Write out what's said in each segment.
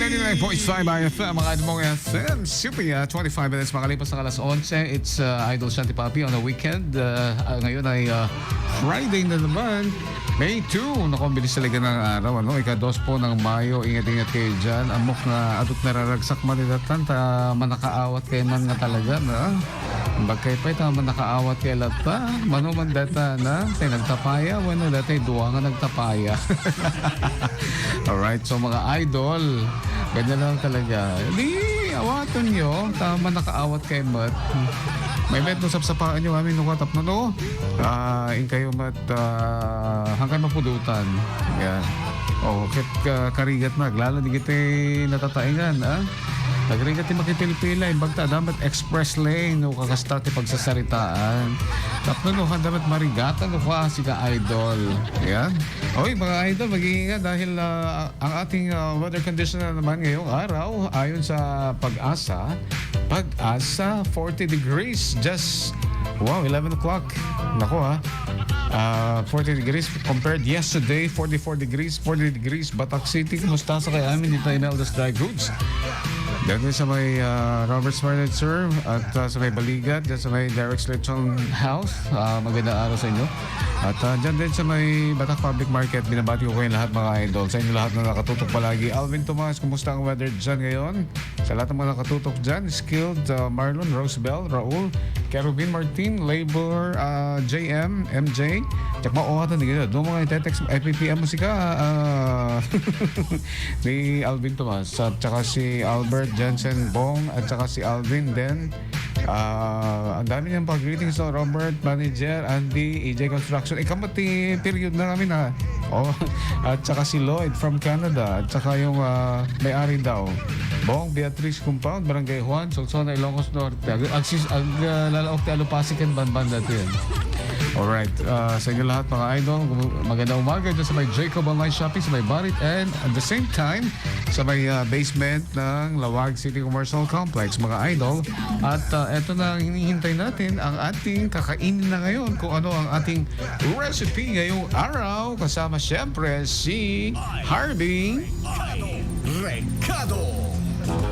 99.5 IFM, mga Admong FM. Super 25 minutes makalipas ng alas 11. It's Idol Shanti Papi on the weekend. Ngayon ay Friday na naman. May 2. Naku, ang bilis talaga ng araw. Ika-2 po ng Mayo. Ingat-ingat kayo dyan. Amok na atot nararagsak manilatan. Manakaawat kayo man nga talaga. Na? Bagkay pa ito manakaawat kayo lata. Manuman data na. Tayo nagtapaya. Bueno, data duwa nga nagtapaya. Alright, so mga idol, ganyan lang talaga. Di, awatan nyo. Tama nakaawat kay Mat. May met nung sapsapaan nyo amin nung katap na no. In kayo Mat, hanggang mapudutan. Yan. O, karigat na. Lalo di kita natataingan, ha? Nagrigat yung makipilpila, yung bagta, dapat express lane, no, kakastart yung pagsasaritaan. Tapos no, dapat marigatan, no, si ka idol. Ayan. Oy, mga idol, mag-iingat dahil ang ating weather condition na naman ngayong araw, ayon sa Pag-asa, 40 degrees, just, wow, 11 o'clock. Nako ha. 40 degrees compared yesterday, 44 degrees, 40 degrees, Batak City. Kumusta sa kaya amin dito Imelda's Dry Goods? Dito sa may Robert's Furniture at sa may Baligat, dyan sa may Derek's Lechon House. Magandang araw sa inyo. At dyan din sa may Batak Public Market, binabati ko kayo lahat mga idol. Sa inyo lahat na nakatutok palagi. Alvin Tomas, kumusta ang weather dyan ngayon? Sa lahat ng mga nakatutok dyan, Skilled, Marlon, Rosebell, Raul, Kerubin Martin, Labor, JM, MJ. Tsaka maohatan din doon mga itetext IPPM musika ni Alvin Tomas. At tsaka si Albert Jensen Bong at saka si Alvin din. Ang dami niyang pag-greetings so Robert, Manager, Andy, EJ Construction. Kamati period na namin ha. Oh, at saka si Lloyd from Canada. At saka yung may-ari daw. Bong, Beatrice Compound, Barangay Juan, Solsona, Ilocos Norte. Ang lalaok ti Alupasikan, Banban dati yan. Alright, sa inyo lahat mga idol, magandang umaga dyan sa may Jacob Online Shopping, sa may Barit, and at the same time, sa may basement ng Lawag City Commercial Complex, mga idol. At eto na ang hinihintay natin, ang ating kakainin na ngayon, kung ano ang ating recipe ngayong araw, kasama siyempre si Harvey Recado.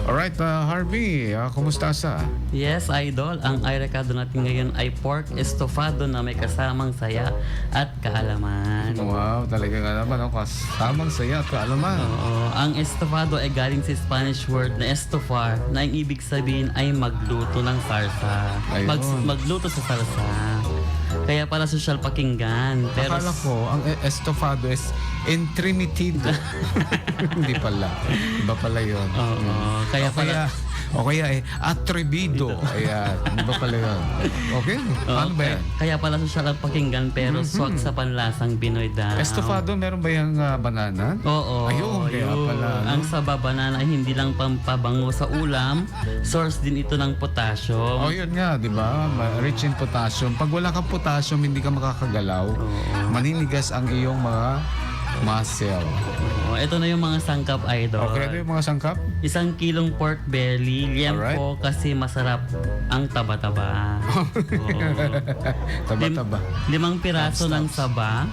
Alright, Harvey, kumusta sa? Yes, idol. Ang recado natin ngayon ay pork estofado na may kasamang saya at kaalaman. Wow, talaga nga naman. Kasamang saya at kaalaman. Oo, ang estofado ay galing sa Spanish word na estofar na ang ibig sabihin ay magluto ng sarsa. Magluto sa sarsa. Kaya pala social pakinggan. Pero akala ko, ang estofado is entrimitido. Hindi pala. Iba pala yun. Oo. Kaya atrebido. Ayan. Iba pala yun. Okay? Paano ba yan? Kaya pala social pakinggan pero swak sa panlasang Pinoy daw. Estofado, meron ba yung banana? Oo. Ayun, kaya pala. No? Ang saba banana ay hindi lang pampabango sa ulam, source din ito ng potassium. Oh, yun nga, di ba? Rich in potassium. Pag wala kang potassium, hindi ka makakagalaw. Maninigas ang iyong mga muscle. Ito na yung mga sangkap, idol. Okay, ito yung mga sangkap? 1 kilong pork belly, liempo kasi masarap ang taba-taba. Taba-taba. 5 piraso ng saba.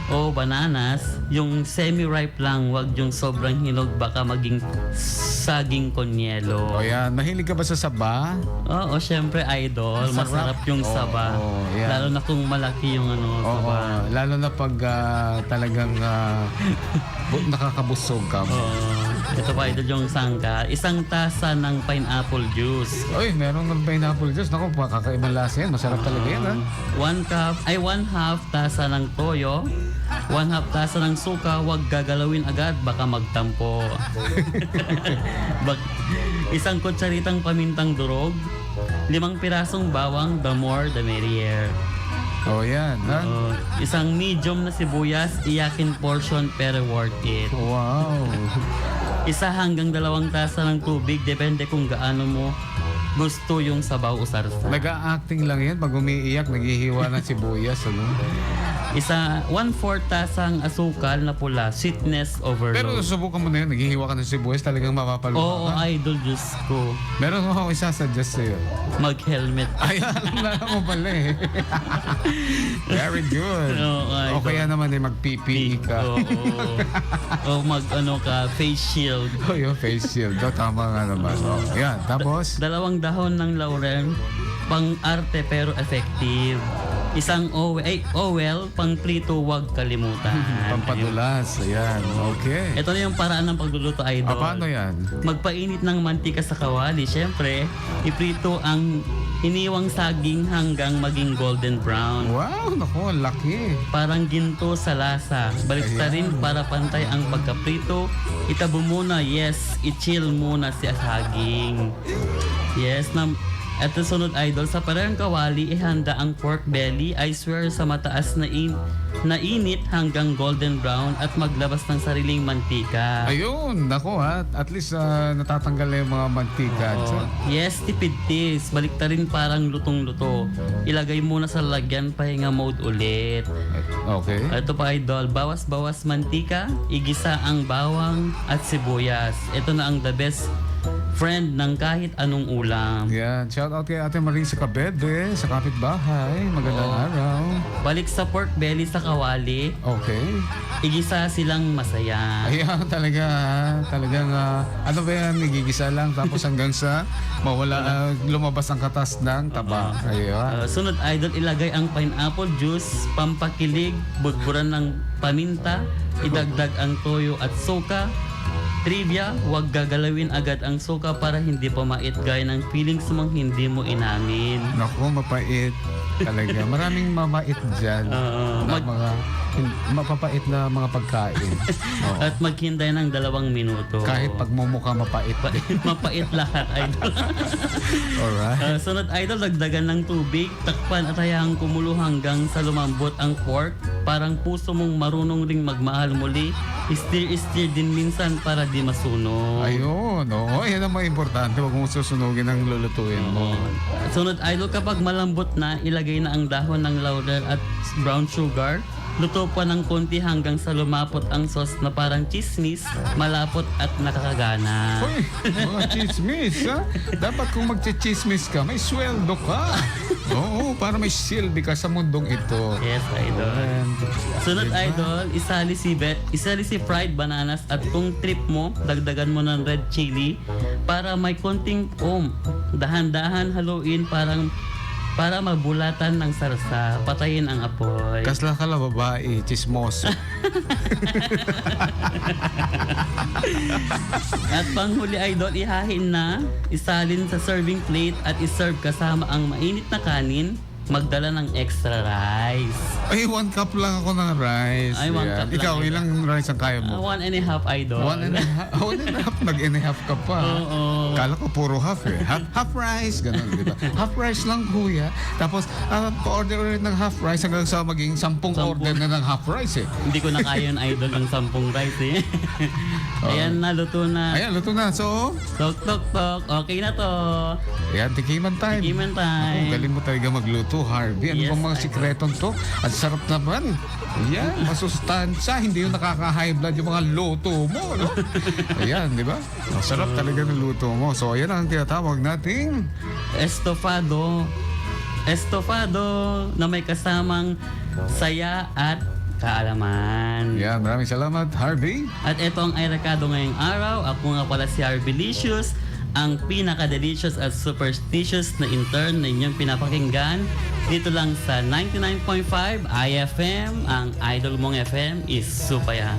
O bananas, yung semi-ripe lang, wag yung sobrang hinog, baka maging saging konyelo. O yan, mahilig ka ba sa saba? Oo, syempre idol, masarap yung saba. Yan. Lalo na kung malaki yung saba. Lalo na pag talagang nakakabusog ka. Ito pa idol yung sangka, 1 tasa ng pineapple juice. Oy, meron ng pineapple juice. Naku, kakaibang lasa yan. Masarap talaga yan, ha? 1/2 tasa ng toyo, 1/2 tasa ng suka, huwag gagalawin agad, baka magtampo. 1 kutsaritang pamintang durog, 5 pirasong bawang, the more the merrier. Oh, yan, ha? 1 medium na sibuyas, iyakin portion pero worth it. Wow. 1 hanggang 2 tasa ng tubig, depende kung gaano mo gusto yung sabaw o sarsa. Nag-a-acting lang yan. Pag umiiyak, naghihiwa ng sibuyas. Ano? 1/4 tasang asukal na pula, sweetness overload. Pero subukan mo na yun, naghihiwa ka ng sibuyas, talagang mapapaluha Oo, ka. idol, Diyos ko. Meron mo ako isasuggest sa'yo. Mag-helmet. Ayan, alam mo pala eh. Very good. Oo, idol. O kaya naman eh, mag-PPE ka. Oo. O face shield. O yung face shield. O, tama nga naman. O, yan, tapos? 2 dahon ng laurel, pang-arte pero effective. Isang owel, pang-prito, wag kalimutan. Pampadulas. Ayan, okay. Ito na yung paraan ng pagluluto, idol. Paano yan? Magpainit ng mantika sa kawali. Siyempre, iprito ang iniwang saging hanggang maging golden brown. Wow, naku, ang laki. Parang ginto sa lasa. Baliktarin para pantay ang pagkaprito. Itabo muna, yes, i-chill muna si saging. Yes, at sunod, idol, sa parehong kawali, ihanda ang pork belly. I swear sa mataas na init hanggang golden brown at maglabas ng sariling mantika. Ayun, naku ha. At least natatanggal na yung mga mantika. Oo. Yes, tipid tis. Baliktarin parang lutong-luto. Ilagay muna sa lagyan, pahinga mode ulit. Okay. Ito pa, idol, bawas-bawas mantika, igisa ang bawang at sibuyas. Ito na ang the best friend ng kahit anong ulam. Yan. Shout out kay Ate Marisa Cabede sa kapitbahay. Magandang araw. Balik sa pork belly sa kawali, Okay. igisa silang masaya. Ayan, talagang ano ba yan, nagigisa lang tapos hanggang sa mawala, lumabas ang katas ng taba. Ayun. Sunod, idol, ilagay ang pineapple juice, pampakilig, budburan ng paminta, idagdag ang toyo at suka. Trivia, huwag gagalawin agad ang suka para hindi pamait gaya ng feelings mong hindi mo inamin. Naku, mapait. Talaga. Maraming mamait dyan. Na mapapait na mga pagkain. Oo. At maghintay ng 2 minuto. Kahit pagmumukha mapait. Mapait lahat, idol. Alright. Sunod, idol, dagdagan ng tubig, takpan at hayaan kumulo hanggang sa lumambot ang pork. Parang puso mong marunong ring magmahal muli. Stir din minsan para di masunog. Ayun. Oo, yan ang mga importante. Huwag mong susunugin ang lulutuin mo. Sunod, idol, kapag malambot na, ilagay na ang dahon ng laurel at brown sugar. Luto pa ng konti hanggang sa lumapot ang sauce na parang chismis, malapot at nakakagana. Uy, mga chismis, ha? Dapat kung magchichismis ka, may sweldo ka. Oo, para may silbi ka sa mundong ito. Yes, idol. Sunod, idol, isali si fried bananas at kung trip mo, dagdagan mo ng red chili para may konting dahan-dahan haluin para mabulatan ng sarsa, patayin ang apoy. Kasla ka lang babae, chismoso. At panghuli, idol, ihahin na, isalin sa serving plate at iserve kasama ang mainit na kanin, magdala ng extra rice. Ay, 1 cup lang ako ng rice. Ay, 1 cup lang. Ikaw, ilang rice ang kaya mo? 1.5, idol. 1.5, nag-and-a-half ka pa. Oo. Kala ko puro half eh. Half rice, ganun, di ba? Half rice lang, kuya. Tapos, pa-order ulit ng half rice hanggang sa maging 10 order na ng half rice eh. Hindi ko na kaya yun, idol, ng 10 rice eh. Ayan na, luto na. Ayan, luto na. So, Tok. Okay na to. ayan, tikiman time. Tikiman time. Ang galing mo talaga magluto, Harvey. Ano Yes, bang mga sikretong to? Ang sarap naman. Ayan, masustansya. Hindi yung nakaka-high blood yung mga luto mo. No? Ayan, di ba? Ang sarap talaga ng luto mo. So, ayan ang tinatawag nating Estofado na may kasamang saya at kaalaman. Yan, maraming salamat, Harvey. At ito ang Airecado ngayong araw. Ako nga pala si Harvey Licious, ang pinaka-delicious at superstitious na intern na inyong pinapakinggan. Dito lang sa 99.5 IFM, ang idol mong FM is Supaya.